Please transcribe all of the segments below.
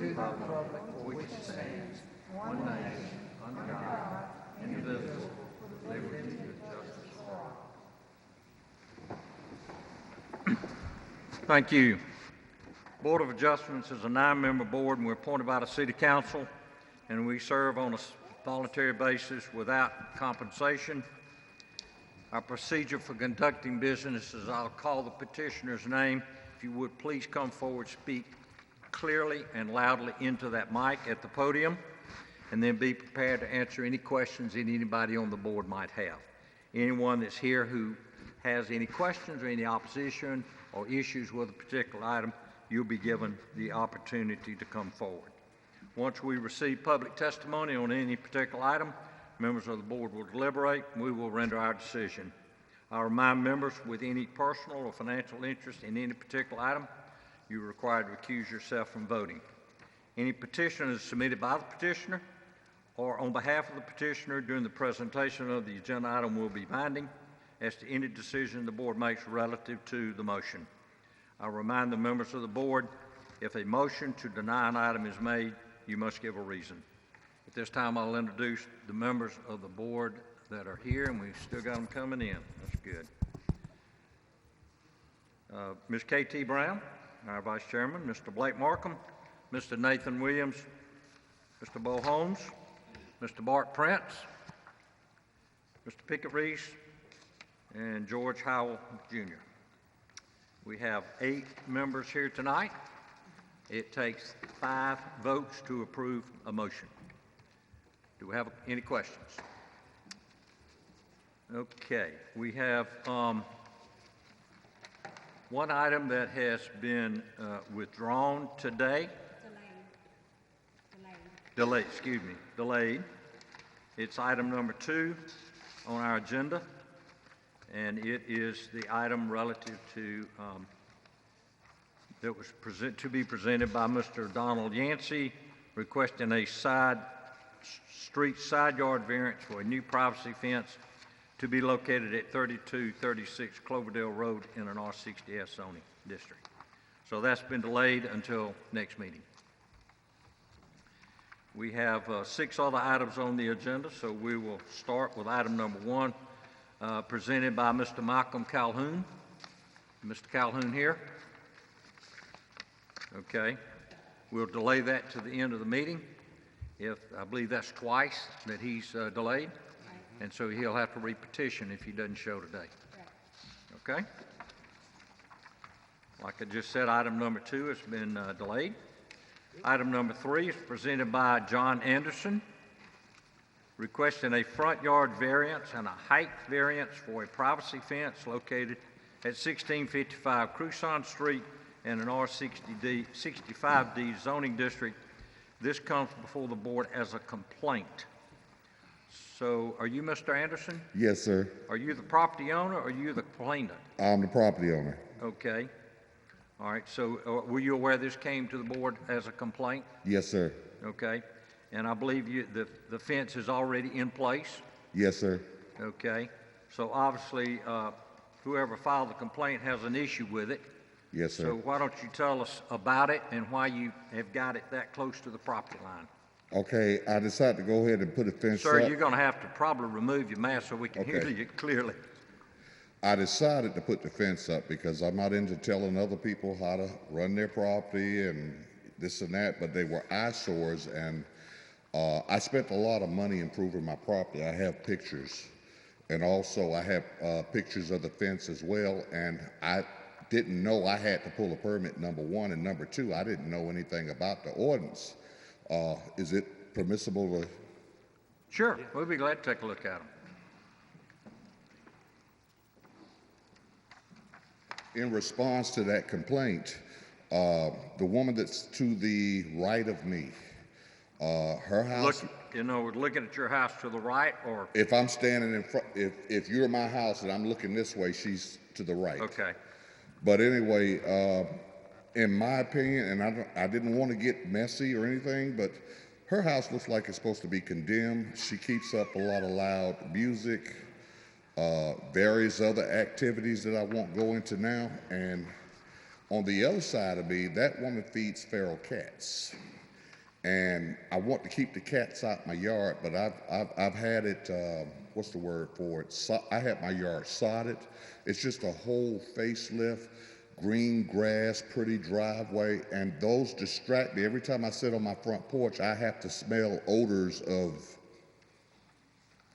the republic for which it stands, one nation, under God, indivisible, with liberty and justice for all. Thank you. Board of Adjustments is a 9-member board, and we're appointed by the City Council, and we serve on a voluntary basis without compensation. Our procedure for conducting business is I'll call the petitioner's name. If you would please come forward, speak clearly and loudly into that mic at the podium, and then be prepared to answer any questions that anybody on the board might have. Anyone that's here who has any questions or any opposition or issues with a particular item, you'll be given the opportunity to come forward. Once we receive public testimony on any particular item, members of the board will deliberate and we will render our decision. I'll remind members with any personal or financial interest in any particular item, you're required to recuse yourself from voting. Any petition is submitted by the petitioner or on behalf of the petitioner during the presentation of the agenda item will be binding as to any decision the board makes relative to the motion. I'll remind the members of the board, if a motion to deny an item is made, you must give a reason. At this time, I'll introduce the members of the board that are here, and we've still got them coming in. That's good. Ms. K.T. Brown, our Vice Chairman, Mr. Blake Markham, Mr. Nathan Williams, Mr. Bo Holmes, Mr. Bart Prince, Mr. Pickett Reese, and George Howell, Jr. We have 8 members here tonight. It takes 5 votes to approve a motion. Do we have any questions? Okay, we have one item that has been withdrawn today. Delayed. It's item number 2 on our agenda, and it is the item relative to that was to be presented by Mr. Donald Yancey, requesting a street side yard variance for a new privacy fence to be located at 3236 Cloverdale Road in an R60S zoning district. So that's been delayed until next meeting. We have 6 other items on the agenda, so we will start with item number 1, presented by Mr. Malcolm Calhoun. Mr. Calhoun here? Okay. We'll delay that to the end of the meeting. I believe that's twice that he's delayed, and so he'll have to repetition if he doesn't show today. Okay? Like I just said, item number 2 has been delayed. Item number 3 is presented by John Anderson, requesting a front yard variance and a height variance for a privacy fence located at 1655 Cruson Street in an R65D zoning district. This comes before the board as a complaint. So are you Mr. Anderson? Yes, sir. Are you the property owner or are you the complainant? I'm the property owner. Okay. All right. So were you aware this came to the board as a complaint? Yes, sir. Okay. And I believe the fence is already in place? Yes, sir. Okay. So obviously whoever filed the complaint has an issue with it. Yes, sir. So why don't you tell us about it and why you have got it that close to the property line? Okay, I decided to go ahead and put a fence up. Sir, you're going to have to probably remove your mask so we can hear you clearly. I decided to put the fence up because I'm not into telling other people how to run their property and this and that, but they were eyesores, and I spent a lot of money improving my property. I have pictures, and also I have pictures of the fence as well, and I didn't know I had to pull a permit, number 1, and number 2, I didn't know anything about the ordinance. Is it permissible to? Sure, we'll be glad to take a look at them. In response to that complaint, the woman that's to the right of me, her house. Looking at your house to the right, or if I'm standing in front, if you're in my house and I'm looking this way, she's to the right. Okay. But anyway, in my opinion, and I didn't want to get messy or anything, but her house looks like it's supposed to be condemned. She keeps up a lot of loud music, various other activities that I won't go into now. And on the other side of me, that woman feeds feral cats. and I want to keep the cats out my yard, but I've had it, what's the word for it? I had my yard sodded. It's just a whole facelift, green grass, pretty driveway, and those distract me. Every time I sit on my front porch, I have to smell odors of,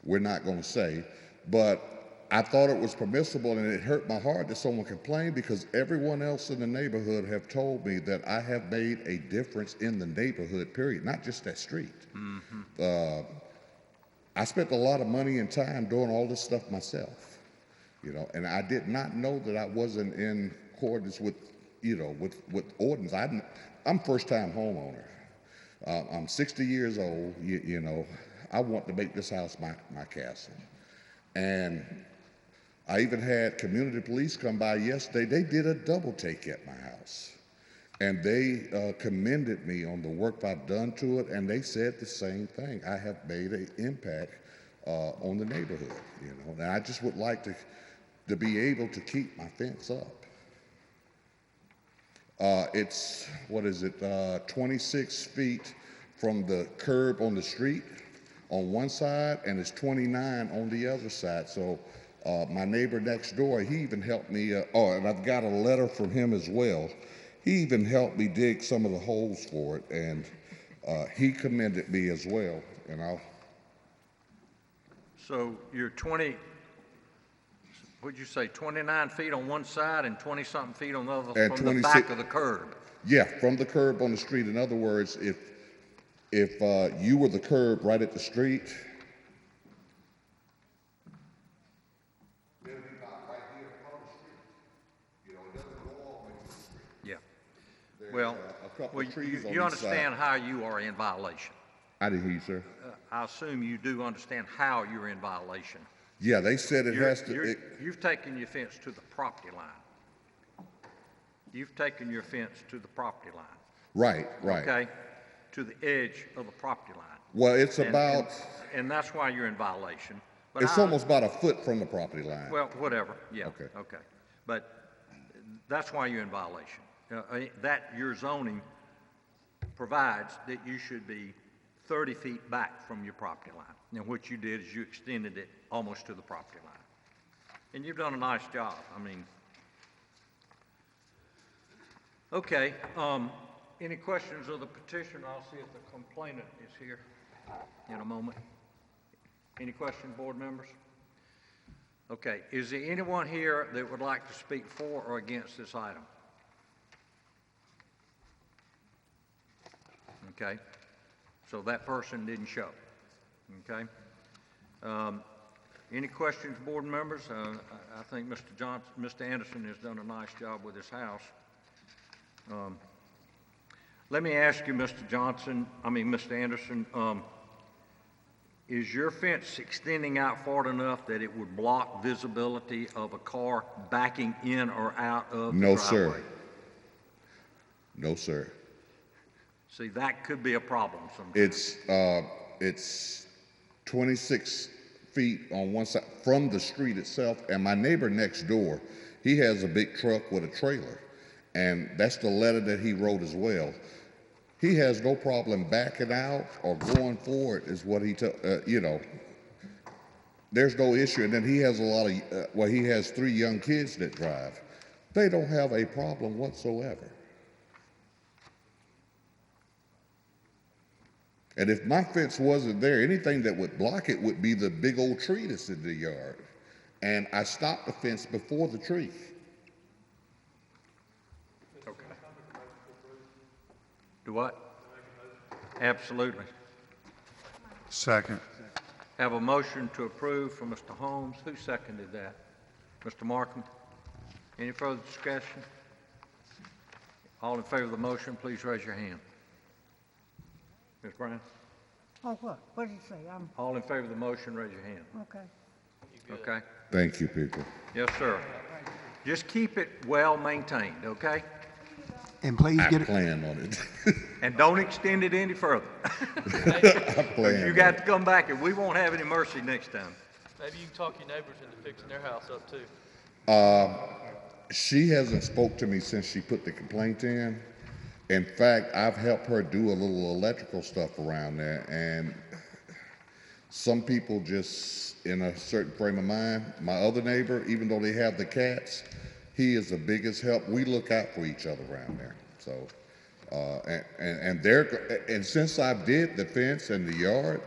we're not going to say, but I thought it was permissible, and it hurt my heart that someone complained, because everyone else in the neighborhood have told me that I have made a difference in the neighborhood, period, not just that street. I spent a lot of money and time doing all this stuff myself, and I did not know that I wasn't in accordance with, with ordinance. I'm first-time homeowner. I'm 60 years old, I want to make this house my castle. And I even had community police come by yesterday. They did a double take at my house. And they commended me on the work I've done to it, and they said the same thing. I have made an impact on the neighborhood, And I just would like to be able to keep my fence up. It's, 26 feet from the curb on the street on one side, and it's 29 on the other side. So my neighbor next door, he even helped me, and I've got a letter from him as well. He even helped me dig some of the holes for it, and he commended me as well. So you're 29 feet on one side and 20-something feet on the other from the back of the curb? Yeah, from the curb on the street. In other words, if you were the curb right at the street, it'd be about right here in front of the street. It doesn't go all the way to the street. Yeah. There's Well, a couple of trees on you each understand side. how you are in violation. I didn't hear you, sir. I assume you do understand how you're in violation. Yeah, they said it has to. You've taken your fence to the property line. You've taken your fence to the property line. Right. Okay? To the edge of the property line. Well, it's about. And that's why you're in violation. But It's almost about a foot from the property line. Well, whatever, yeah. Okay. But that's why you're in violation. That your zoning provides that you should be 30 feet back from your property line. And what you did is you extended it almost to the property line. And you've done a nice job. Okay, any questions of the petitioner? I'll see if the complainant is here in a moment. Any questions, board members? Okay, is there anyone here that would like to speak for or against this item? Okay, so that person didn't show. Okay. Any questions, board members? I think Mr. Anderson has done a nice job with his house. Let me ask you, Mr. Anderson, is your fence extending out far enough that it would block visibility of a car backing in or out of the driveway? No, sir. See, that could be a problem sometimes. It's 26 feet on one side from the street itself, and my neighbor next door, he has a big truck with a trailer, and that's the letter that he wrote as well. He has no problem backing out or going forward, is what he there's no issue. And then he has he has 3 young kids that drive. They don't have a problem whatsoever. And if my fence wasn't there, anything that would block it would be the big old tree that's in the yard. And I stopped the fence before the tree. Okay. Do what? Absolutely. Second. Have a motion to approve from Mr. Holmes. Who seconded that? Mr. Markham? Any further discussion? All in favor of the motion, please raise your hand. Ms. Brown? Oh, what? What did you say? All in favor of the motion, raise your hand. Okay. Okay? Thank you, people. Yes, sir. Just keep it well maintained, okay? And please I get it. plan on it. And don't extend it any further. I plan You on got it. to come back and we won't have any mercy next time. Maybe you can talk your neighbors into fixing their house up too. She hasn't spoke to me since she put the complaint in, In fact, I've helped her do a little electrical stuff around there, and some people just in a certain frame of mind. My other neighbor, even though they have the cats, he is the biggest help. We look out for each other around there. So, and since I did the fence and the yard,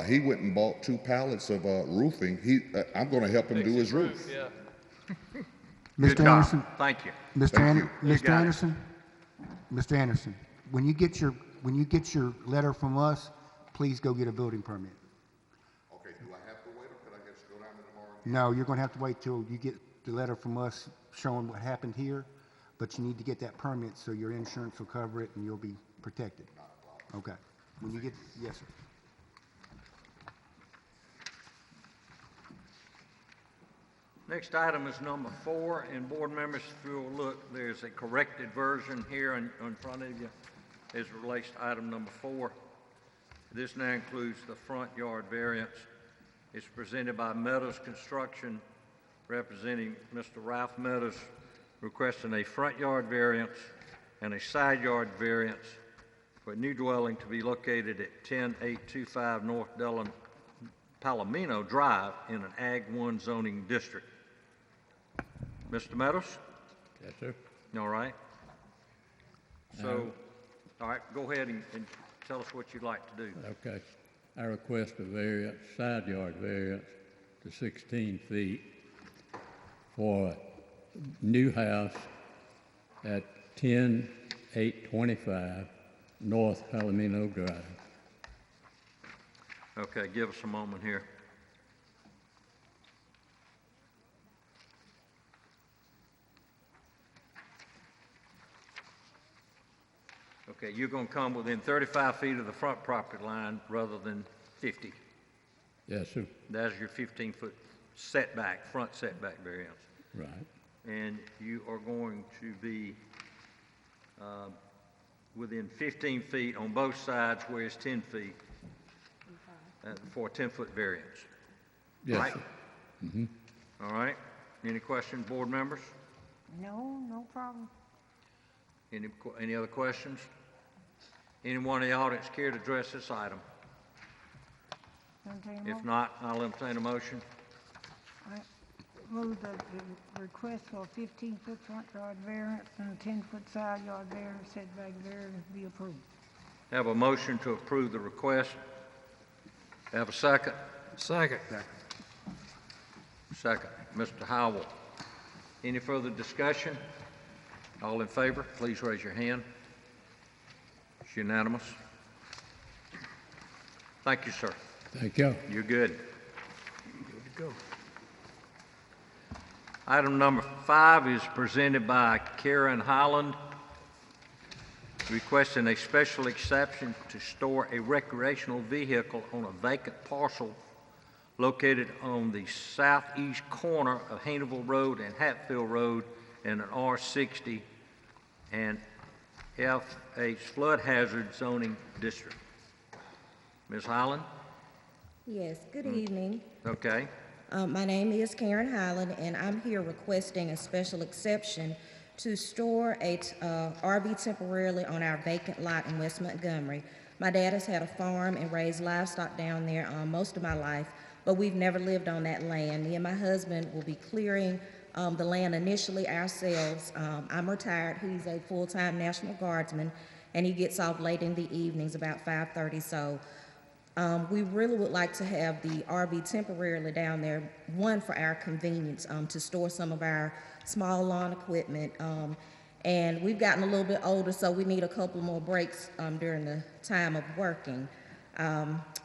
he went and bought 2 pallets of roofing. I'm going to help him do his roof. Yeah. Good Mr. job. Anderson, Thank you. Thank you. Mr. got it. Anderson, Mr. Anderson, when you get your letter from us, please go get a building permit. Okay, do I have to wait, or could I just go down there tomorrow? No, you're going to have to wait till you get the letter from us showing what happened here, but you need to get that permit so your insurance will cover it and you'll be protected. Okay. When you get, yes, sir. Next item is number 4, and board members, if you'll look, there's a corrected version here in front of you as it relates to item number 4. This now includes the front yard variance. It's presented by Meadows Construction, representing Mr. Ralph Meadows, requesting a front yard variance and a side yard variance for a new dwelling to be located at 10825 North Palomino Drive in an Ag 1 zoning district. Mr. Meadows? Yes, sir. All right. So, all right, go ahead and tell us what you'd like to do. Okay. I request a variance, side yard variance to 16 feet for a new house at 10825 North Palomino Drive. Okay, give us a moment here. Okay, you're going to come within 35 feet of the front property line rather than 50. Yes, sir. That's your 15-foot setback, front setback variance. Right. And you are going to be within 15 feet on both sides, where it's 10 feet for a 10-foot variance. Yes, Right? sir. All right. Any questions, board members? No, no problem. Any other questions? Anyone in the audience care to address this item? Entertain a If motion? not, I'll entertain a motion. I move that the request for a 15-foot front yard variance and a 10-foot side yard variance setback variance be approved. Have a motion to approve the request. Have a second? Second. Second. Mr. Howell. Any further discussion? All in favor, please raise your hand. It's unanimous. Thank you, sir. Thank you. You're good. Good to go. Item number 5 is presented by Karen Holland, requesting a special exception to store a recreational vehicle on a vacant parcel located on the southeast corner of Hayneville Road and Hatfield Road in an R60 and FH flood hazard zoning district. Ms. Holland? Yes, good evening. Okay. My name is Karen Highland, and I'm here requesting a special exception to store a RV temporarily on our vacant lot in West Montgomery. My dad has had a farm and raised livestock down there most of my life, but we've never lived on that land. Me and my husband will be clearing the land initially ourselves. I'm retired. He's a full-time National Guardsman, and he gets off late in the evenings, about 5:30. So we really would like to have the RV temporarily down there, one, for our convenience, to store some of our small lawn equipment. And we've gotten a little bit older, so we need a couple more breaks during the time of working.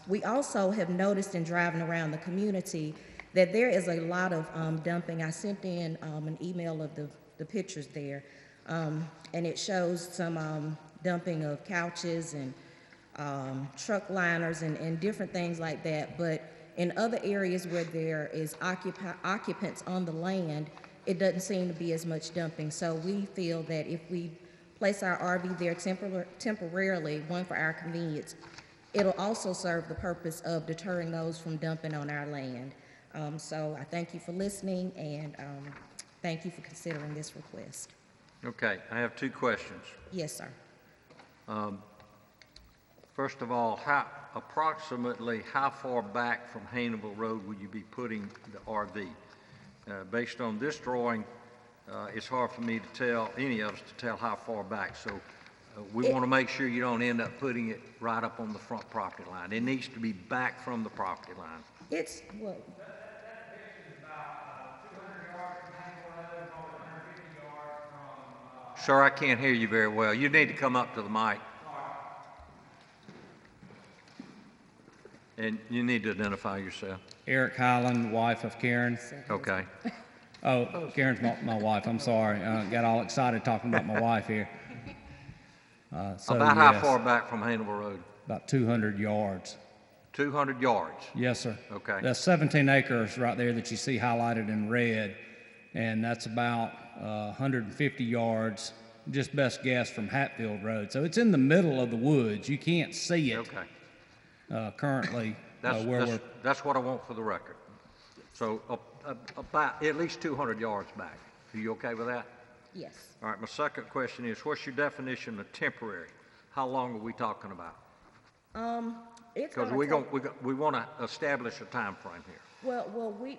We also have noticed in driving around the community that there is a lot of dumping. I sent in an email of the pictures there, and it shows some dumping of couches and truck liners and different things like that. But in other areas where there is occupants on the land, it doesn't seem to be as much dumping. So we feel that if we place our RV there temporarily, one, for our convenience, it'll also serve the purpose of deterring those from dumping on our land. So I thank you for listening, and thank you for considering this request. Okay, I have 2 questions. Yes, sir. First of all, approximately how far back from Hannibal Road will you be putting the RV? Based on this drawing, it's hard for me to tell, any of us to tell how far back. So we want to make sure you don't end up putting it right up on the front property line. It needs to be back from the property line. It's, well, Sir, I can't hear you very well. You need to come up to the mic. And you need to identify yourself. Eric Highland, wife of Karen. Okay. Oh, Karen's my wife. I'm sorry. Got all excited talking about my wife here. About how yes, far back from Hannibal Road? About 200 yards. 200 yards. Yes, sir. Okay. That's 17 acres right there that you see highlighted in red, and that's about 150 yards, just best guess, from Hatfield Road. So it's in the middle of the woods. You can't see it currently where we're. That's what I want for the record. So about at least 200 yards back. Are you okay with that? yes. All right, my second question is, what's your definition of temporary? How long are we talking about? It's Because gonna we want to establish a time frame here.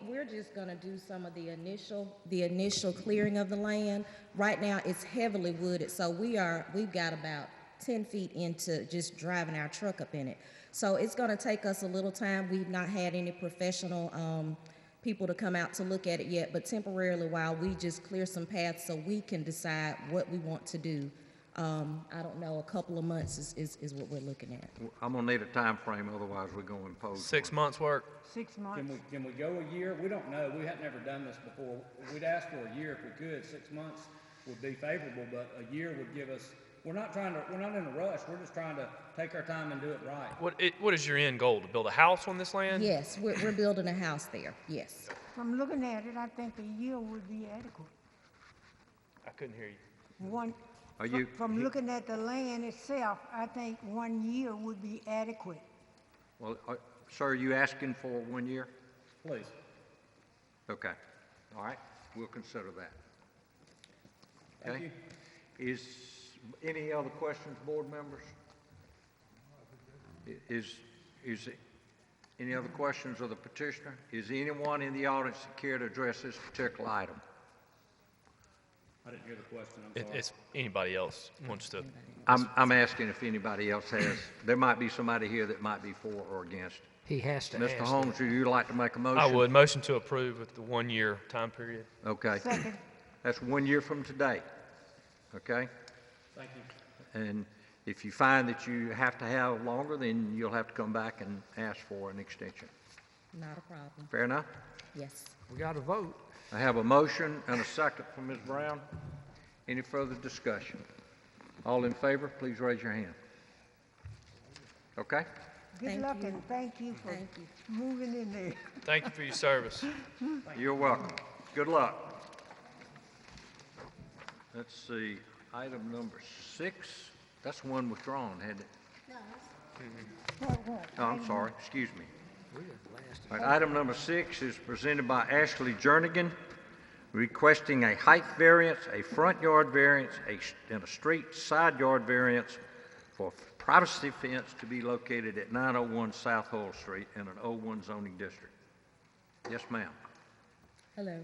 we're just gonna do some of the initial clearing of the land. Right now, it's heavily wooded, so we've got about 10 feet into just driving our truck up in it. So it's gonna take us a little time. We've not had any professional, people to come out to look at it yet, but temporarily while we just clear some paths so we can decide what we want to do. I don't know, a couple of months is what we're looking at. I'm going to need a time frame, otherwise we're going to impose. 6 months work. 6 months. Can we go a year? We don't know. We had never done this before. We'd ask for a year if we could. 6 months would be favorable, but a year would give us. We're not in a rush. We're just trying to take our time and do it right. What is your end goal? To build a house on this land? Yes, we're building a house there, yes. From looking at it, I think a year would be adequate. I couldn't hear you. One, Are you? from looking at the land itself, I think 1 year would be adequate. Well, sir, are you asking for 1 year? Please. Okay. All right. We'll consider that. Thank Okay. Is any other questions, board members? Is any other questions of the petitioner? Is anyone in the audience that care to address this particular item? I didn't hear the question. I'm sorry. It's anybody else wants to. I'm asking if anybody else has. There might be somebody here that might be for or against. He has to Mr. ask. Holmes, would you like to make a motion? I would motion to approve with the 1 year time period. Okay. Second. That's 1 year from today. Okay? Thank you. And if you find that you have to have longer, then you'll have to come back and ask for an extension. Not a problem, Fair enough? yes. We got to vote. I have a motion and a second from Ms. Brown. Any further discussion? All in favor, please raise your hand. Okay? Good Thank luck you. and thank you for Thank you. moving in there. Thank you for your service. You're welcome. Good luck. Let's see, item number 6, that's one withdrawn, hadn't it? Oh, I'm sorry, excuse me. All right, item number 6 is presented by Ashley Jernigan, requesting a height variance, a front yard variance, and a street side yard variance for privacy fence to be located at 901 South Hull Street in an O1 zoning district. Yes, ma'am. Hello.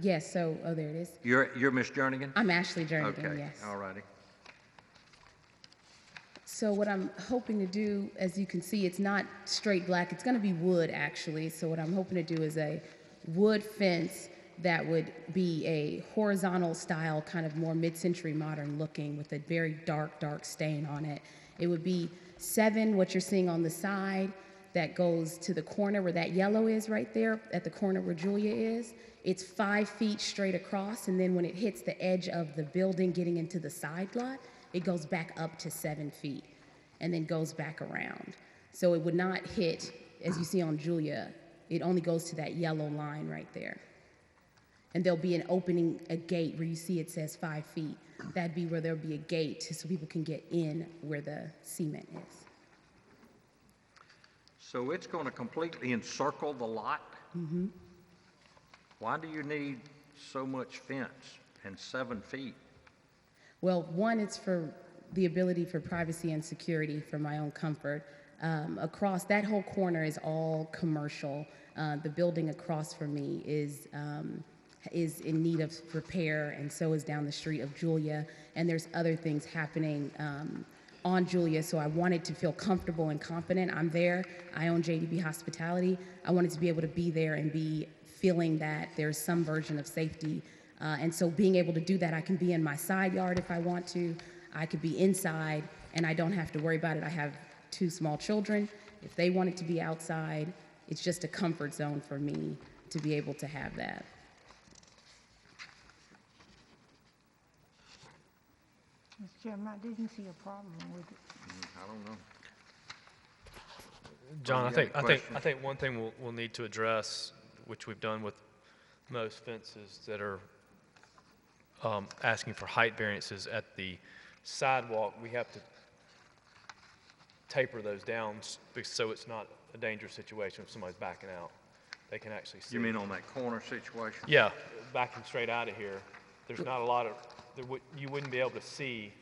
Yes, so, there it is. You're Ms. Jernigan? I'm Ashley Jernigan, Okay, yes. all righty. So what I'm hoping to do, as you can see, it's not straight black, it's gonna be wood, actually. So what I'm hoping to do is a wood fence that would be a horizontal style, kind of more mid-century modern looking with a very dark, dark stain on it. It would be 7, what you're seeing on the side, that goes to the corner where that yellow is right there, at the corner where Julia is. It's 5 feet straight across, and then when it hits the edge of the building getting into the side lot, it goes back up to 7 feet and then goes back around. So it would not hit, as you see on Julia, it only goes to that yellow line right there. And there'll be an opening, a gate where you see it says 5 feet. That'd be where there'll be a gate so people can get in where the cement is. So it's going to completely encircle the lot? Mm-hmm. Why do you need so much fence and 7 feet? Well, one, it's for the ability for privacy and security for my own comfort. Across that whole corner is all commercial. The building across from me is in need of repair, and so is down the street of Julia. And there's other things happening on Julia, so I wanted to feel comfortable and confident. I'm there. I own JDB Hospitality. I wanted to be able to be there and be feeling that there's some version of safety. And so being able to do that, I can be in my side yard if I want to. I could be inside, and I don't have to worry about it. I have 2 small children. If they wanted to be outside, it's just a comfort zone for me to be able to have that. Mr. Chairman, I didn't see a problem with it. I don't know. John, you I got think, a I think, question? I think one thing we'll need to address, which we've done with most fences that are asking for height variances at the sidewalk, we have to taper those down so it's not a dangerous situation if somebody's backing out. They can actually see. You mean on that corner situation? Yeah, backing straight out of here, there's not a lot of, you wouldn't be able to see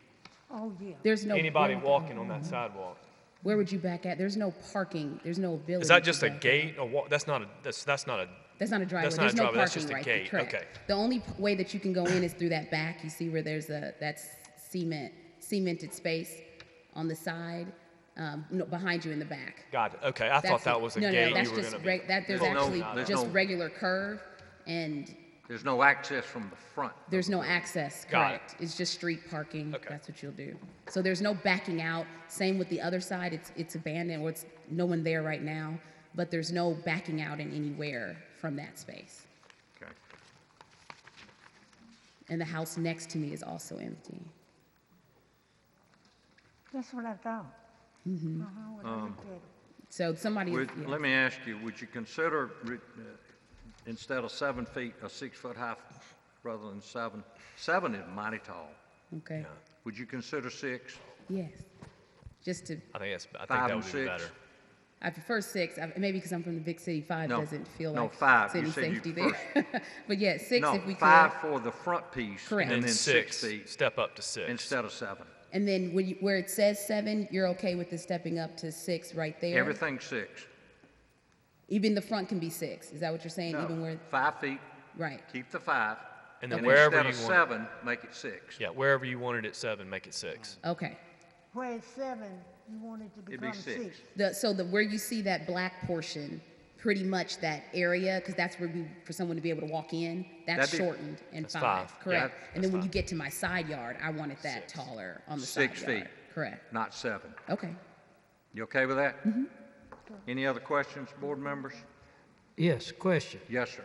Oh, yeah. There's no anybody where, walking on that sidewalk. where would you back at? There's no parking. There's no ability. Is that to just a back gate or what? That's not a, that's not a, That's not a driveway. That's not There's a no driveway, that's parking just a right gate. there. Correct. Okay. The only way that you can go in is through that back. You see where there's that's cemented space on the side, no, behind you in the back. got it, okay, I thought That's that it. was a no, gate No, that's you were just gonna be. there's Well, no, actually there's just no- regular curve, and There's no access from the front. there's no access. Got it. Correct. It's just street parking. Okay. That's what you'll do. So there's no backing out. Same with the other side. It's abandoned, or it's no one there right now. But there's no backing out in anywhere from that space. Okay. And the house next to me is also empty. That's what I thought. Mm-hmm. When I looked at it. So somebody. Would- Let me ask you, would you consider, instead of 7 feet, a 6-foot high rather than 7? 7 is mighty tall. Okay. Would you consider 6? Yes. Just to. I think 5 that and would be 6? better. I prefer 6. Maybe because I'm from the big city. 5 No. doesn't feel No, like 5. it's You any said you safety there. But yeah, 6 No, if we 5 could. for the front piece. Correct. And And then 6 feet step up to 6. instead of 7. And then where it says 7, you're okay with the stepping up to 6 right there? Everything's 6. Even the front can be 6. Is that what you're saying? Even No, where 5 feet, right. keep the 5. And then wherever instead of you want it. 7, make it 6. Yeah, wherever you wanted it 7, make it 6. Okay. Where it's 7, you want it to It'd be become 6. 6. So where you see that black portion, pretty much that area, because that's where for someone to be able to walk in, that's That'd be- shortened and That's 5. 5. Correct. Yeah, And then when that's you get to my side yard, I want it that 6. taller on the 6 side yard. feet. Correct. Not 7. Okay. You okay with that? Mm-hmm. Any other questions, board members? Yes, question. Yes, sir.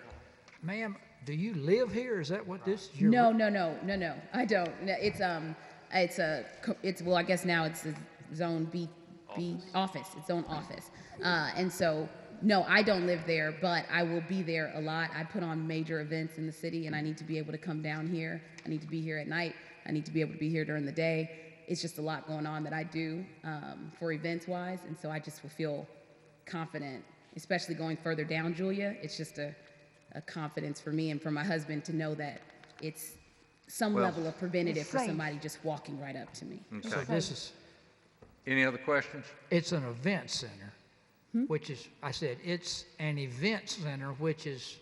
Ma'am, do you live here? Is that what this is your? No, I don't. No, it's well, I guess now it's a zone B office. It's zone office. And so, no, I don't live there, but I will be there a lot. I put on major events in the city, and I need to be able to come down here. I need to be here at night. I need to be able to be here during the day. It's just a lot going on that I do for events-wise, and so I just will feel confident, especially going further down Julia. It's just a confidence for me and for my husband to know that it's some Well, level of preventative it's for safe. somebody just walking right up to me. So this is, Any other questions? it's an event center, which is, I said, it's an event center, which is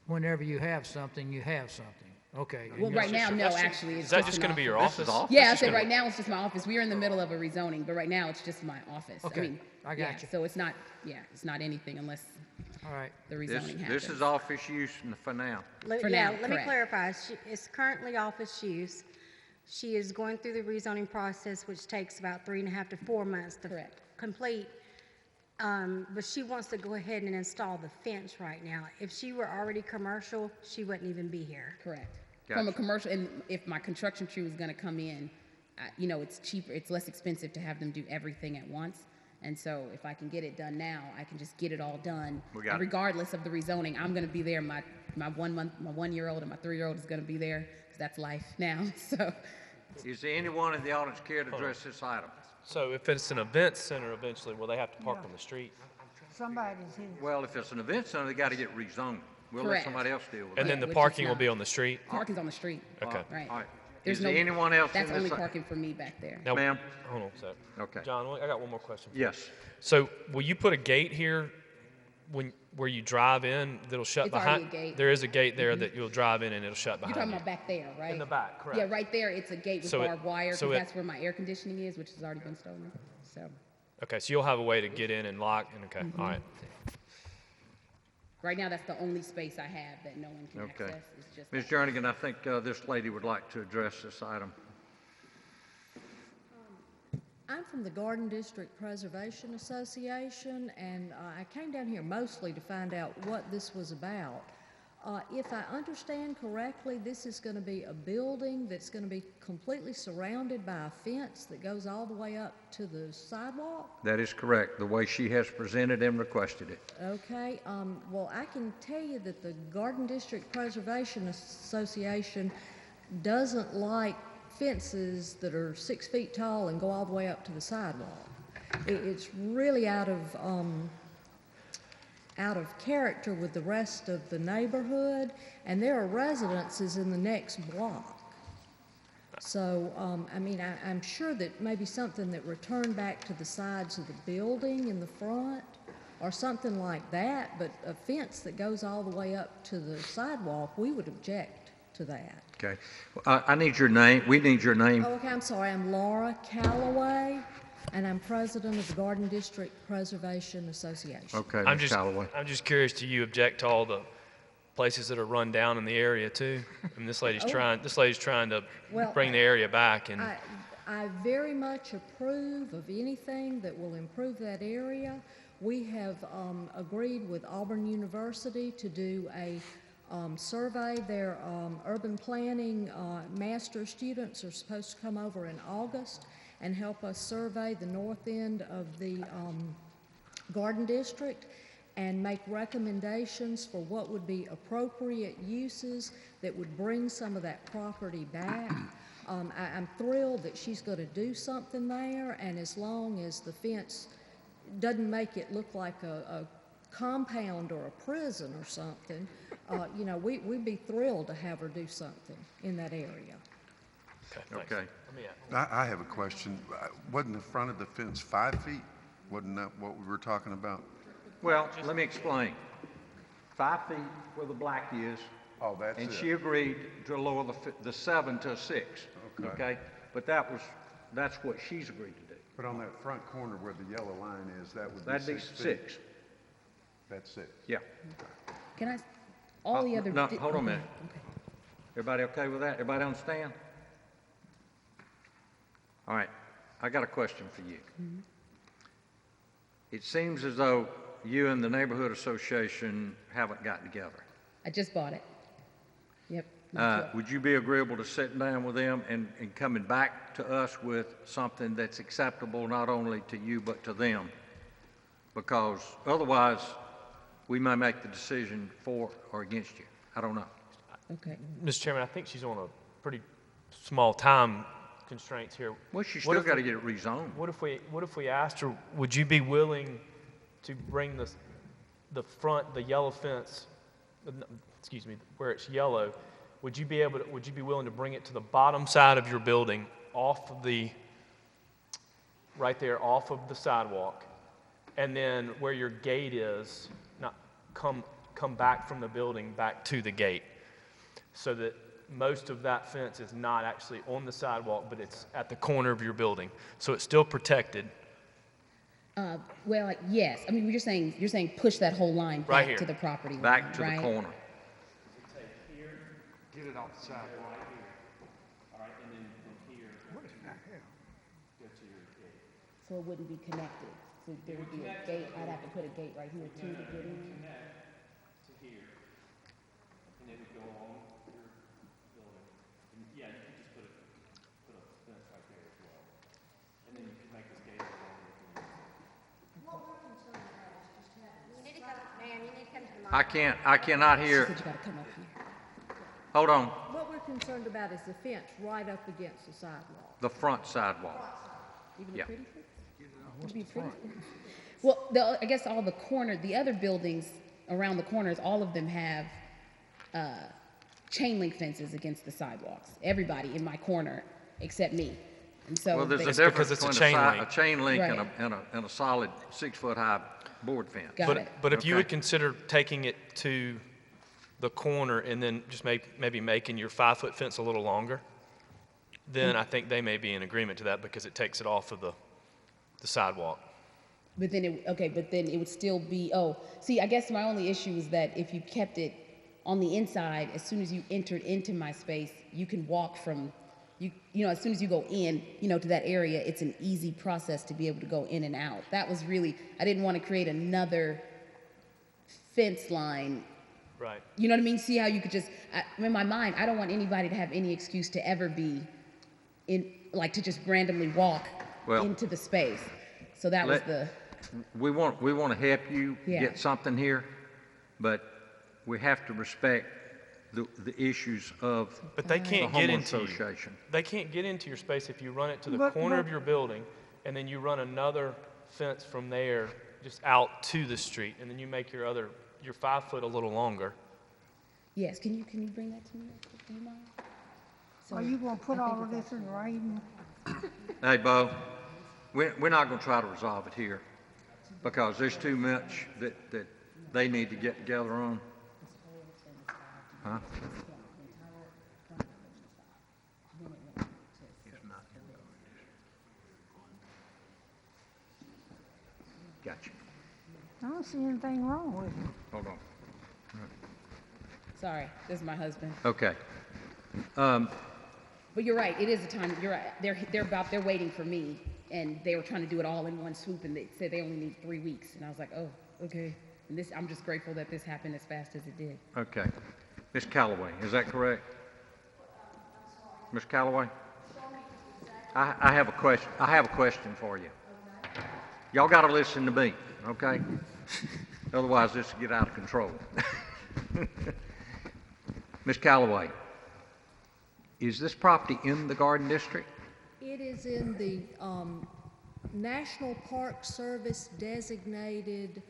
whenever you have something, you have something. Okay. Well, right now, no, actually, it's Is that just just an going to be your office. This is office? office. Yeah, I It's said gonna- right now it's just my office. We are in the middle of a rezoning, but right now it's just my office. Okay, I got yeah, you. So it's not, it's not anything unless All right. the This, rezoning happens. this is office use for now. For Yeah, now, let me correct. clarify. It's currently office use. She is going through the rezoning process, which takes about 3.5 to 4 months to Correct. complete. But she wants to go ahead and install the fence right now. If she were already commercial, she wouldn't even be here. Correct. From a Gotcha. commercial, and if my construction crew is going to come in, it's cheaper, it's less expensive to have them do everything at once. And so if I can get it done now, I can just get it all done. We got it. Regardless of the rezoning, I'm going to be there. My 1-year-old and my 3-year-old is going to be there because that's life now. So Is there anyone in the audience care to address this item? So if it's an event center eventually, will they have to park on the street? Somebody's here. Well, if it's an event center, they got to get rezoned. We'll let Correct. somebody else deal with And that. then the which is parking will not- be on the street? parking's on the street. Okay. Right. All right. There's Is no. there anyone else in That's this? only parking for me back there. Now, Ma'am? hold on a sec. Okay. John, I got one more question. For you. Yes. So, will you put a gate here where you drive in that'll shut It's behind? already a gate. There is a gate there that you'll drive in and it'll shut You're behind talking you. about back there, right? In the back, correct. Yeah, right there, it's a gate with So barbed wire, so because that's where my air conditioning is, which has already been stolen, so. Okay, so you'll have a way to get in and lock, and okay, all right. Right now, that's the only space I have that no one can Okay. access, is just. Ms. Jernigan, I think this lady would like to address this item. I'm from the Garden District Preservation Association, and I came down here mostly to find out what this was about. If I understand correctly, this is going to be a building that's going to be completely surrounded by a fence that goes all the way up to the sidewalk? That is correct, the way she has presented and requested it. Okay, well, I can tell you that the Garden District Preservation Association doesn't like fences that are 6 feet tall and go all the way up to the sidewalk. It's really out of character with the rest of the neighborhood, and there are residences in the next block. So, I mean, I'm sure that maybe something that returned back to the sides of the building in the front, or something like that, but a fence that goes all the way up to the sidewalk, we would object to that. Okay. I need your name. We need your name. Oh, okay, I'm sorry. I'm Laura Calloway, and I'm president of the Garden District Preservation Association. Okay, I'm Ms. Calloway. just curious, do you object to all the places that are run down in the area too? I mean, this lady's trying to Well, bring the area back, and I very much approve of anything that will improve that area. We have agreed with Auburn University to do a survey. Their urban planning master students are supposed to come over in August and help us survey the north end of the Garden District and make recommendations for what would be appropriate uses that would bring some of that property back. I'm thrilled that she's going to do something there, and as long as the fence doesn't make it look like a compound or a prison or something, you know, we'd be thrilled to have her do something in that area. okay. Thanks. Okay. I have a question. Wasn't the front of the fence 5 feet? Wasn't that what we were talking about? Well, let me explain. 5 feet where the black is. Oh, that's And it. she agreed to lower the 7 to a 6. Okay. But that's what she's agreed to do. But on that front corner where the yellow line is, that would be That'd be 6 feet? 6. That's 6. Yeah. Can I, all the other. No, hold on a minute. Everybody okay with that? Everybody understand? All right. I got a question for you. It seems as though you and the neighborhood association haven't gotten together. I just bought it. Yep. Would you be agreeable to sitting down with them and coming back to us with something that's acceptable not only to you but to them? Because otherwise, we may make the decision for or against you. I don't know. Okay. Mr. Chairman, I think she's on a pretty small time constraints here. Well, she's What still if got to we- get it rezoned. What if we asked her, would you be willing to bring the front, the yellow fence, excuse me, where it's yellow, would you be willing to bring it to the bottom side of your building, right there off of the sidewalk, and then where your gate is, not come back from the building back to the gate, so that most of that fence is not actually on the sidewalk, but it's at the corner of your building, so it's still protected. Well, yes. I mean, you're saying push that whole line Right back here. to the property line, Back to right? the corner. Get it off the sidewalk. So it wouldn't be connected. So there would be a gate. I'd have to put a gate right here too to get in. To here, and it would go along your building. And yeah, you could just put a fence right there as well. And then you could make this gate along if you need to. You need to come, ma'am, you need to come to the mic. I cannot hear. But you gotta come up here. Hold on. What we're concerned about is the fence right up against the sidewalk. The front sidewalk. Even Yeah. a pretty fence? It'd be pretty fence. Well, I guess all the other buildings around the corners, all of them have chain link fences against the sidewalks. Everybody in my corner except me. And so Well, there's a they- difference because it's a between chain link. a chain link Right. and a solid 6-foot high board fence. Got it. But if you Okay. would consider taking it to the corner and then just maybe making your 5-foot fence a little longer, then I think they may be in agreement to that because it takes it off of the sidewalk. But then it would still be, oh, see, I guess my only issue is that if you kept it on the inside, as soon as you entered into my space, you can walk from, you know, as soon as you go in, you know, to that area, it's an easy process to be able to go in and out. That was really, I didn't want to create another fence line. Right. You know what I mean? See how you could just, in my mind, I don't want anybody to have any excuse to ever be in, like to just randomly walk Well, into the space. So that was the, We want to help you Yeah. get something here, but we have to respect the issues of But they the can't get homeowner into you. association. They can't get into your space if you run it to the But- corner but- of your building, and then you run another fence from there just out to the street, and then you make your 5-foot a little longer. yes, can you bring that to me? Do you mind? So Are you gonna put I think all of it's this in writing? Hey, Bo, we're not going to try to resolve it here because there's too much that they need to get together on. Huh? Gotcha. I don't see anything wrong with it. Hold on. Sorry, this is my husband. Okay. But you're right, it is a time, you're right, they're waiting for me, and they were trying to do it all in one swoop, and they said they only need 3 weeks, and I was like, oh, okay. And this, I'm just grateful that this happened as fast as it did. Okay. Ms. Calloway, is that correct? Ms. Calloway? I have a question. I have a question for you. Y'all got to listen to me, okay? Otherwise, this will get out of control. Ms. Calloway, is this property in the Garden District? It is in the National Park Service designated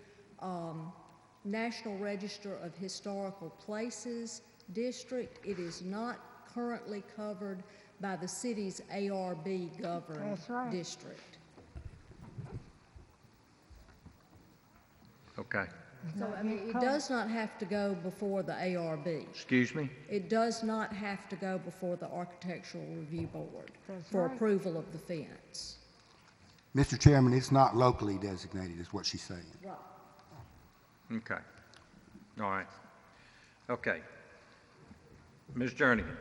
National Register of Historical Places district. It is not currently covered by the city's ARB governed That's right. district. Okay. So, I mean, it does not have to go before the ARB. Excuse me? It does not have to go before the Architectural Review Board That's for right. approval of the fence. Mr. Chairman, it's not locally designated, is what she's saying. Okay. All right. Okay. Ms. Jernigan,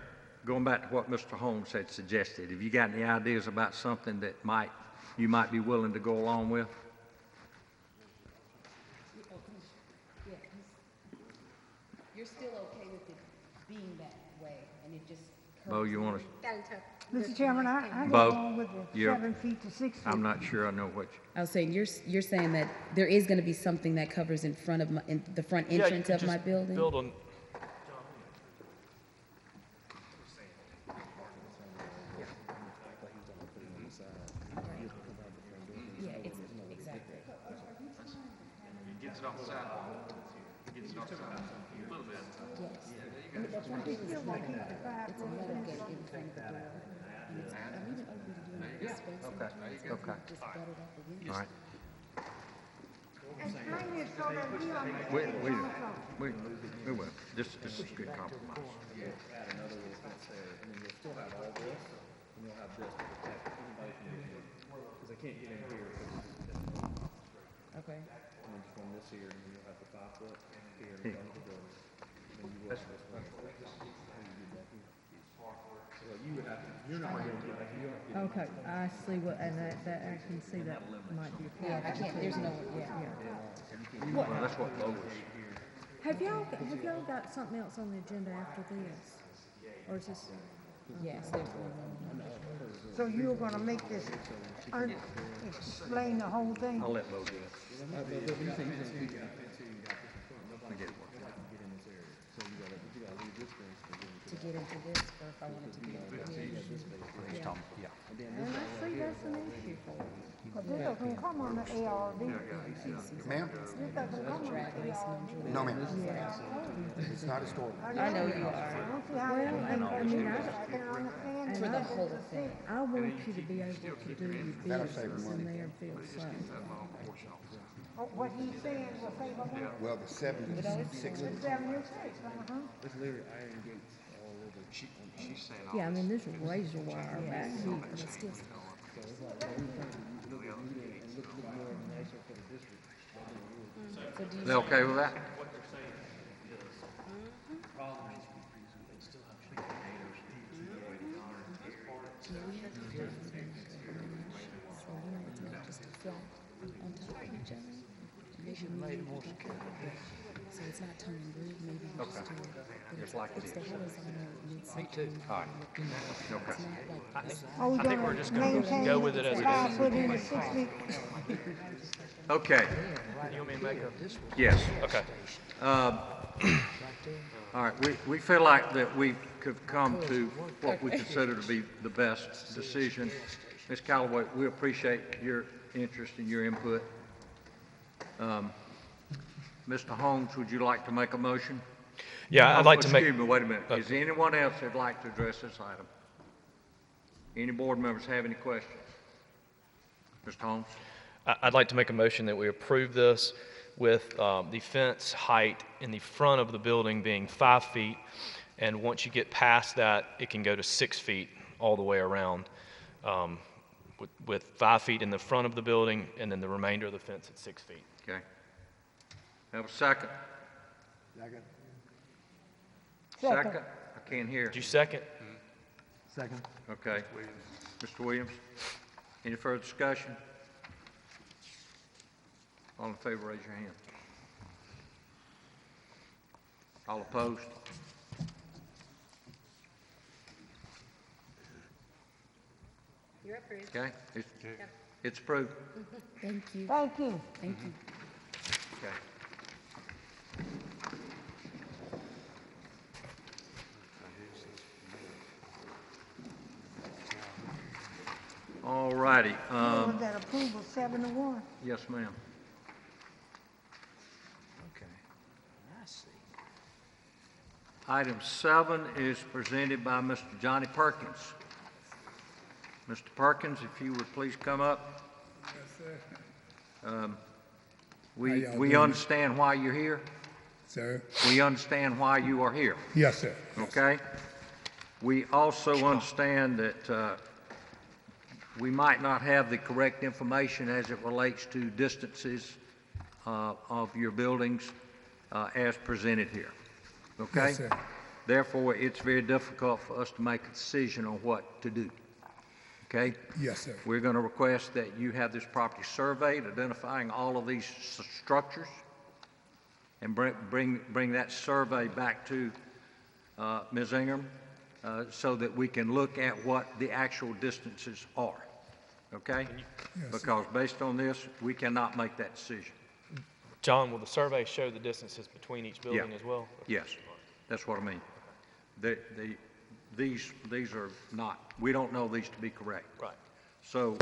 going back to what Mr. Holmes had suggested, have you got any ideas about something that you might be willing to go along with? You're still okay with it being that way, and it just. Bo, you want to, Mr. Chairman, I go Bo, along with the you're- 7 feet to 6 feet. I'm not sure I know what you, I was saying, you're saying that there is gonna be something that covers in front of in the front Yeah, you entrance could of my just building? build on- Yeah, it's, exactly. Gets it off the sidewalk. Gets it off the sidewalk a little bit. Yes. And that's what I'm saying, it's a metal gate in front of the door. And it's, I'm even open to doing this space. okay, okay. Just gut it up again. All right. Explain this so that we understand. We will. This is a good compromise. Okay. Okay, I see what, and that, I can see that might be a Yeah, problem. I can't, there's no, yeah. Well, that's what Bo was. Have y'all got something else on the agenda after this? Or is this? Yes, there's one. So you're gonna make this, explain the whole thing? I'll let Bo do it. I'll get it worked out. To get into this or if I wanted to be over here. Yeah. And I see that's an issue for you. But this doesn't come on the ARV. Ma'am? This doesn't come on the ARV. No, ma'am. It's not historic. I know you are. Well, and I mean, I can understand. For the whole thing. I want you to be able to do your business in there and feel safe. What he's saying will save a lot. Well, the 76. It's 76, It's literally iron gates all over. She's saying all Yeah, I mean, this is razor wire back here. so it's like, we want to look at it and look more nicer for the district. They okay with that? On top of each other. So it's not turning blue, maybe we just do it. But Just like it it's the is. horizontal mid-section. too. All right. It's Okay. not like this. Are we I think we're just gonna maintain go with it as it 5 is. foot in the 6 feet? Okay, You want me to make a? yes. Okay. All right, we feel like that we could come to what we consider to be the best decision. Ms. Callaway, we appreciate your interest and your input. Mr. Holmes, would you like to make a motion? Yeah, I'd like to make. Excuse me, wait a minute. Is there anyone else that'd like to address this item? Any board members have any questions? Mr. Holmes? I'd like to make a motion that we approve this with the fence height in the front of the building being 5 feet, and once you get past that, it can go to 6 feet all the way around, with 5 feet in the front of the building, and then the remainder of the fence at 6 feet. Okay. Have a second? Second? I can't hear. Did you second? Second. Okay. Mr. Williams? Any further discussion? All in favor, raise your hand. All opposed? You're approved. Okay, it's approved. Thank you. Thank you. Thank you. Okay. All righty, Was that approval 7-1? yes, ma'am. Okay. I see. Item 7 is presented by Mr. Johnny Perkins. Mr. Perkins, if you would please come up. Yes, sir. We y'all we doing? understand why you're here. Sir? We understand why you are here, Yes, sir. okay? We also understand that we might not have the correct information as it relates to distances of your buildings as presented here, okay? Yes, sir. Therefore, it's very difficult for us to make a decision on what to do, okay? Yes, sir. We're going to request that you have this property surveyed, identifying all of these structures, and bring that survey back to Ms. Ingram so that we can look at what the actual distances are, okay? Yes, Because based on this, we cannot make that decision. John, will the survey show the distances between each building as well? Yes, that's what I mean. These are not, we don't know these to be correct. Right. So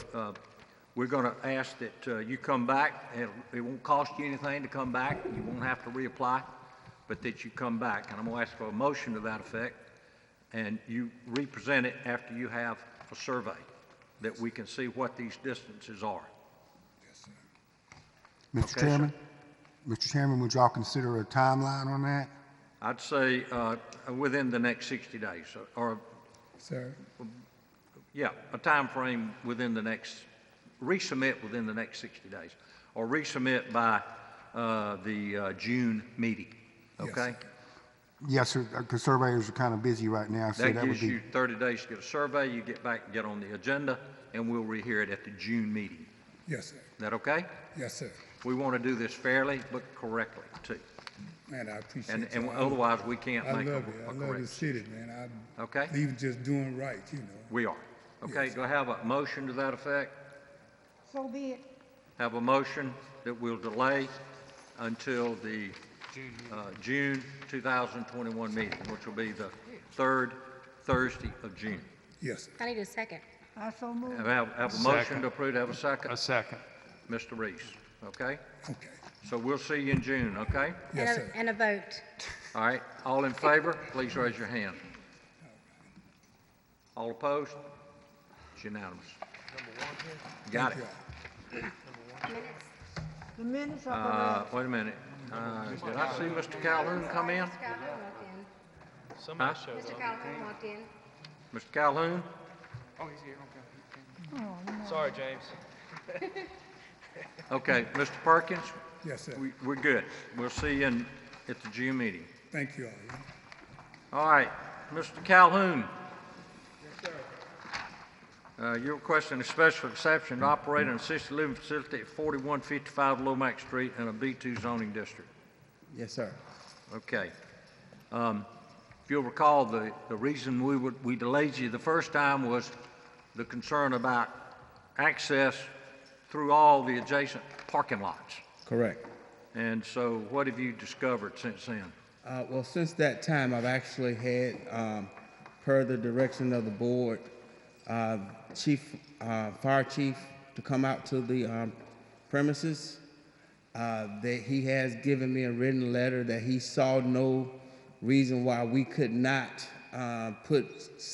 we're going to ask that you come back, and it won't cost you anything to come back. You won't have to reapply, but that you come back. And I'm going to ask for a motion to that effect, and you represent it after you have a survey, that we can see what these distances are. Mr. Okay, Chairman? Mr. Chairman, would y'all consider a timeline on that? I'd say within the next 60 days, or, Sir? yeah, a time frame within the next, resubmit within the next 60 days, or resubmit by the June meeting, okay? Yes, sir, because surveyors are kind of busy right now, so That that would gives be... you 30 days to get a survey, you get back, get on the agenda, and we'll rehear it at the June meeting. Yes, sir. Is that okay? Yes, sir. We want to do this fairly, but correctly, too. Man, I appreciate And y'all. otherwise, we can't I make love a it. I love correct the city, man. Okay? Even just doing right, you know. We are. Okay, do I have a motion to that effect? So be it. Have a motion that we'll delay until the June 2021 meeting, which will be the third Thursday of June. Yes, sir. I need a second. I so moved. Have a motion to approve, have a second? A second. Mr. Reese, okay? Okay. So we'll see you in June, okay? Yes, sir. And a vote. All right, all in favor, please raise your hand. All opposed? It's unanimous. Got it. The minutes are correct. Wait a minute. Did I see Mr. Calhoun come in? Somebody Huh? shows Mr. up. Calhoun walked in. Mr. Calhoun? Oh, he's here, okay. Oh, no. Sorry, James. Okay, Mr. Perkins, Yes, sir. we're good. We'll see you at the June meeting. Thank you all. All right, Mr. Calhoun. You're requesting a special exception to operate an assisted living facility at 4155 Lomax Street in a B2 zoning district. Yes, sir. Okay. If you'll recall, the reason we delayed you the first time was the concern about access through all the adjacent parking lots. Correct. And so what have you discovered since then? Well, since that time, I've actually had, per the direction of the board, fire chief to come out to the premises. That he has given me a written letter that he saw no reason why we could not put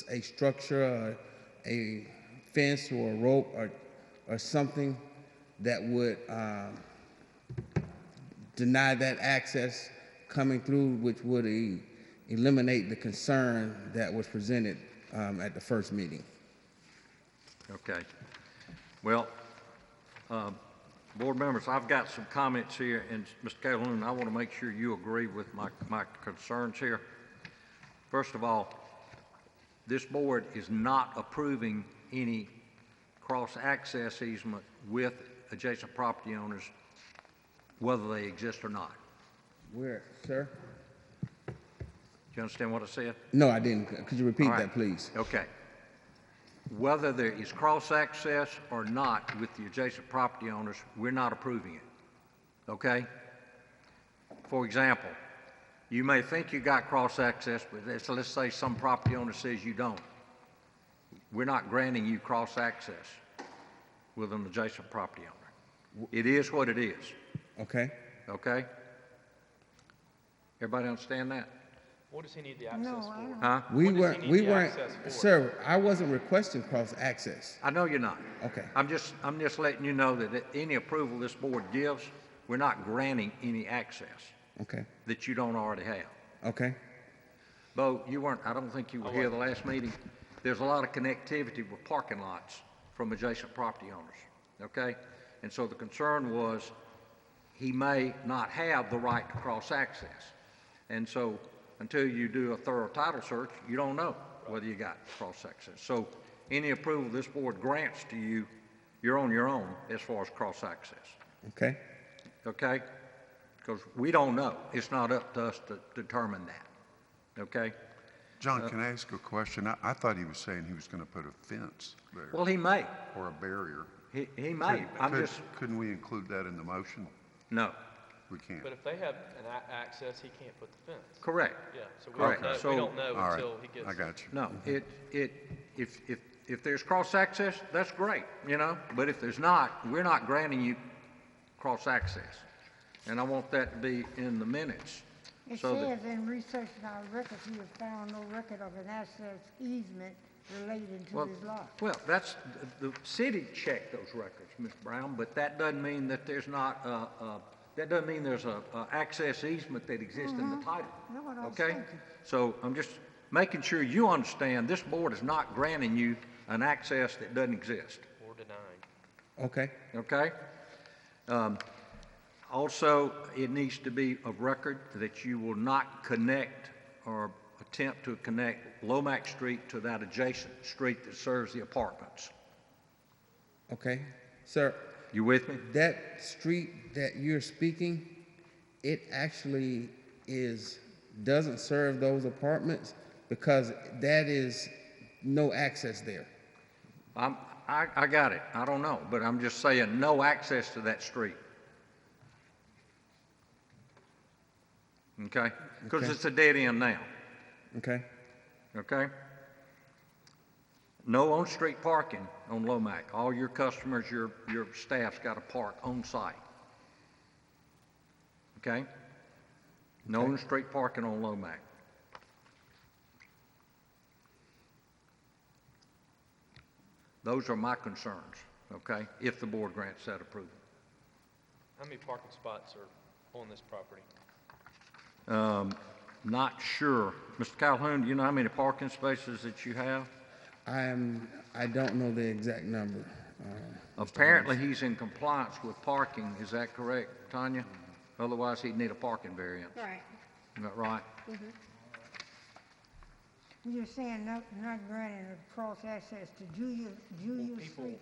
a structure or a fence or a rope or something that would deny that access coming through, which would eliminate the concern that was presented at the first meeting. Okay. Well, board members, I've got some comments here, and Mr. Calhoun, I want to make sure you agree with my concerns here. First of all, this board is not approving any cross-access easement with adjacent property owners, whether they exist or not. Where, sir? Do you understand what I said? No, I didn't. Could you repeat All right. that, please? Okay. Whether there is cross-access or not with the adjacent property owners, we're not approving it, okay? For example, you may think you got cross-access, but let's say some property owner says you don't. We're not granting you cross-access with an adjacent property owner. It is what it is, Okay. okay? Everybody understand that? What does he need the access No, I for? don't. Huh? We What does weren't, he need we the weren't, access for? sir, I wasn't requesting cross-access. I know you're not. Okay. I'm just letting you know that any approval this board gives, we're not granting any access Okay. that you don't already have. Okay. Bo, I don't think you were here the last meeting. There's a lot of connectivity with parking lots from adjacent property owners, okay? And so the concern was he may not have the right to cross-access. And so until you do a thorough title search, you don't know whether you got cross-access. So any approval this board grants to you, you're on your own as far as cross-access, Okay. okay? Because we don't know. It's not up to us to determine that, okay? John, can I ask a question? I thought he was saying he was going to put a fence there. Well, he may. Or a barrier. He may. Couldn't we include that in the motion? No. We can't. But if they have an access, he can't put the fence. Correct. Yeah, so we Correct. don't know, So- we don't know All right. until he gets. I got you. No, if there's cross-access, that's great, you know, but if there's not, we're not granting you cross-access. And I want that to be in the minutes. It so that- says in researching our records, we have found no record of an access easement relating to this lot. Well, the city checked those records, Ms. Brown, but that doesn't mean that there's not, that doesn't mean there's a access easement that exists in the title. That's what I was Okay? thinking. So I'm just making sure you understand, this board is not granting you an access that doesn't exist, Or denying. Okay. okay? Also, it needs to be of record that you will not connect or attempt to connect Lomax Street to that adjacent street that serves the apartments. Okay. Sir, You with me? that street that you're speaking, it actually doesn't serve those apartments because that is no access there. I got it. I don't know, but I'm just saying no access to that street. okay? Because Okay. it's a dead end now, Okay. okay? No on-street parking on Lomac. All your customers, your staff's got to park on site. Okay? No Okay. on-street parking on Lomac. Those are my concerns, okay, if the board grants that approval. How many parking spots are on this property? Not sure. Mr. Calhoun, do you know how many parking spaces that you have? I don't know the exact number. Apparently, he's in compliance with parking. Is that correct, Tanya? Otherwise, he'd need a parking variance. Right. Is that right? You're saying not granting a cross access to Julius Street?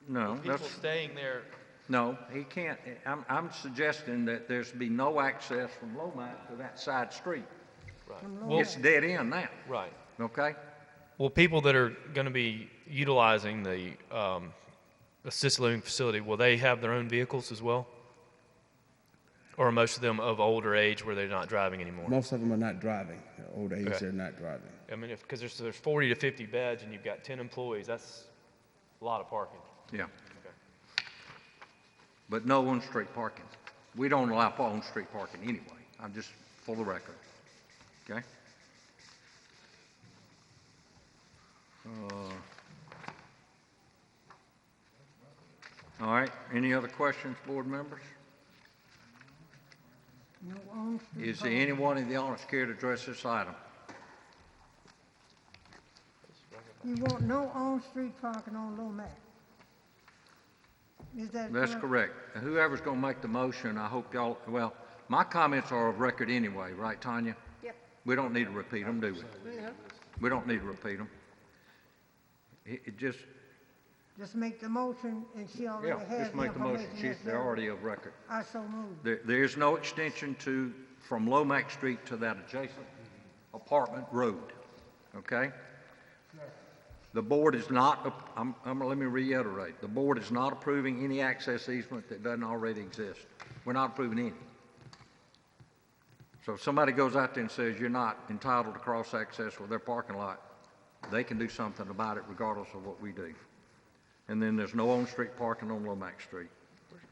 No, People that's, staying there, no, he can't. I'm suggesting that there's be no access from Lomac to that side street. right? Well- It's dead end now, Right. okay? Well, people that are going to be utilizing the assisted living facility, will they have their own vehicles as well? Or are most of them of older age where they're not driving anymore? Most of them are not driving. At old age, Okay. they're not driving. I mean, because there's 40 to 50 beds and you've got 10 employees, that's a lot of parking. Yeah. Okay. But no on-street parking. We don't allow on-street parking anyway. I'm just for the record, okay? All right, any other questions, board members? No on-street Is there parking. anyone in the audience care to address this item? You want no on-street parking on Lomac? Is that That's correct. Whoever's going to make the motion, I hope y'all, well, my comments are of record anyway, right, Tanya? Yep. We don't need to repeat them, do we? No. We don't need to repeat them. It just, Just make the motion, and she already yeah, has just the make the motion. information They're necessary. already of record. I so moved. There's no extension from Lomac Street to that adjacent apartment road, okay? The board is not, let me reiterate, the board is not approving any access easement that doesn't already exist. We're not approving any. So if somebody goes out there and says you're not entitled to cross-access with their parking lot, they can do something about it regardless of what we do. And then there's no on-street parking on Lomac Street.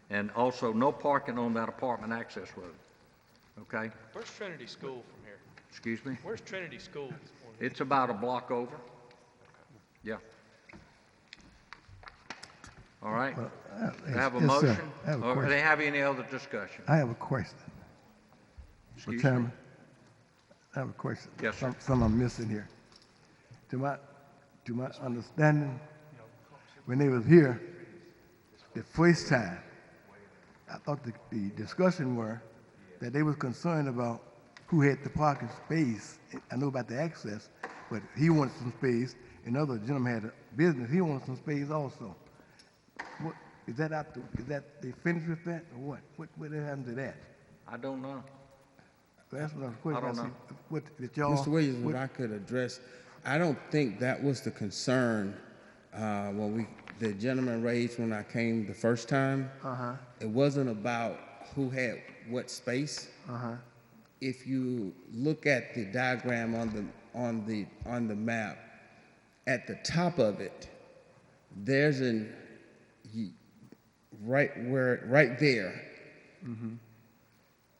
And also no parking on that apartment access road, okay? Where's Trinity School from here? Excuse me? Where's Trinity School? It's about a block over. Yeah. All right. Have a Yes, sir. motion? I have a Or do question. they have any other discussion? I have a question. Excuse Mr. me? Chairman, I have a question. Yes, sir. Some I'm missing here. To my understanding, when they was here the first time, I thought the discussion were that they was concerned about who had the parking space. I know about the access, but he wanted some space. Another gentleman had a business. He wanted some space also. What is that out? Is that they finished with that or what? What happened to that? I don't know. That's what I'm question. I don't know. What did y'all? Mr. Williams, what- if I could address, I don't think that was the concern when the gentleman raised when I came the first time. It wasn't about who had what space. If you look at the diagram on the map, at the top of it, there's right there.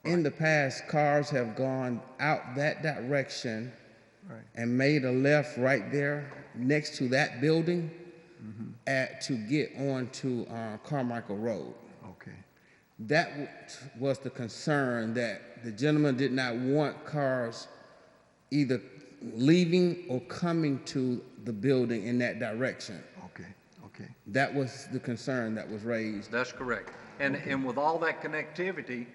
In the past, cars have gone out that direction and made a left right there next to that building to get onto Carmichael Road. Okay. That was the concern, that the gentleman did not want cars either leaving or coming to the building in that direction. Okay. Okay. That was the concern that was raised. That's correct. And with all that connectivity,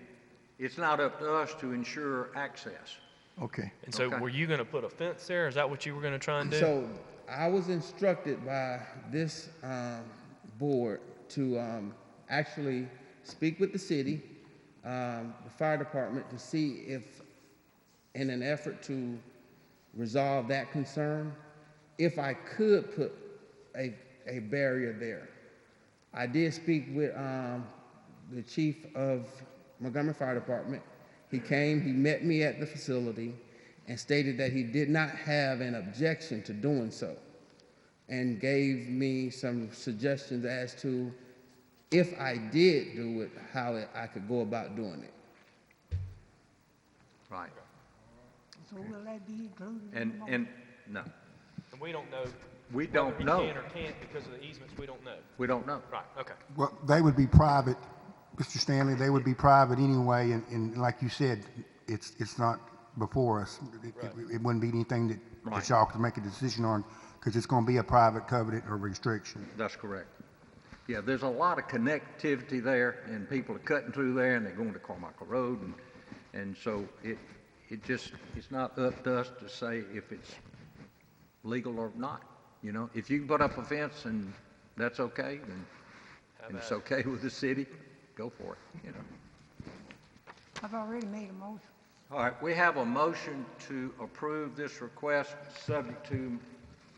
it's not up to us to ensure access. Okay. And so Okay. were you going to put a fence there? Is that what you were going to try and do? So I was instructed by this board to actually speak with the city, the fire department, to see if, in an effort to resolve that concern, if I could put a barrier there. I did speak with the chief of Montgomery Fire Department. He came, he met me at the facility and stated that he did not have an objection to doing so, and gave me some suggestions as to if I did do it, how I could go about doing it. Right. So will that be included in the motion? And, no, And we don't know. we don't whether know. he can or can't because of the easements, we don't know. We don't know. Right, okay. Well, they would be private, Mr. Stanley, they would be private anyway, and like you said, it's not before us. It wouldn't be anything that Right. y'all could make a decision on, because it's gonna be a private covenant or restriction. That's correct. Yeah, there's a lot of connectivity there, and people are cutting through there, and they're going to Carmichael Road, and so it's not up to us to say if it's legal or not, you know? If you can put up a fence and that's okay, then, and it's okay with the city, go for it, you know? I've already made a motion. All right, we have a motion to approve this request, subject to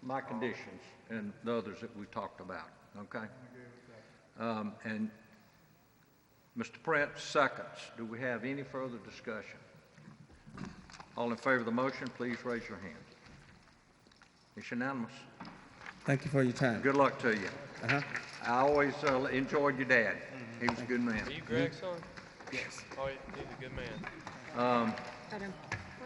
my conditions and the others that we talked about, okay? And Mr. Prince seconds. Do we have any further discussion? All in favor of the motion, please raise your hand. It's unanimous. Thank you for your time. Good luck to you. Uh-huh. I always enjoyed your dad. He was a good man. Are you Greg's son? Yes. Oh, he's a good man.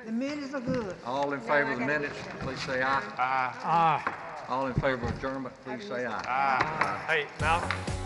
The minutes are good. All in favor of the minutes, please say aye. Aye. All in favor of adjournment, please say aye. Hey, Malcolm?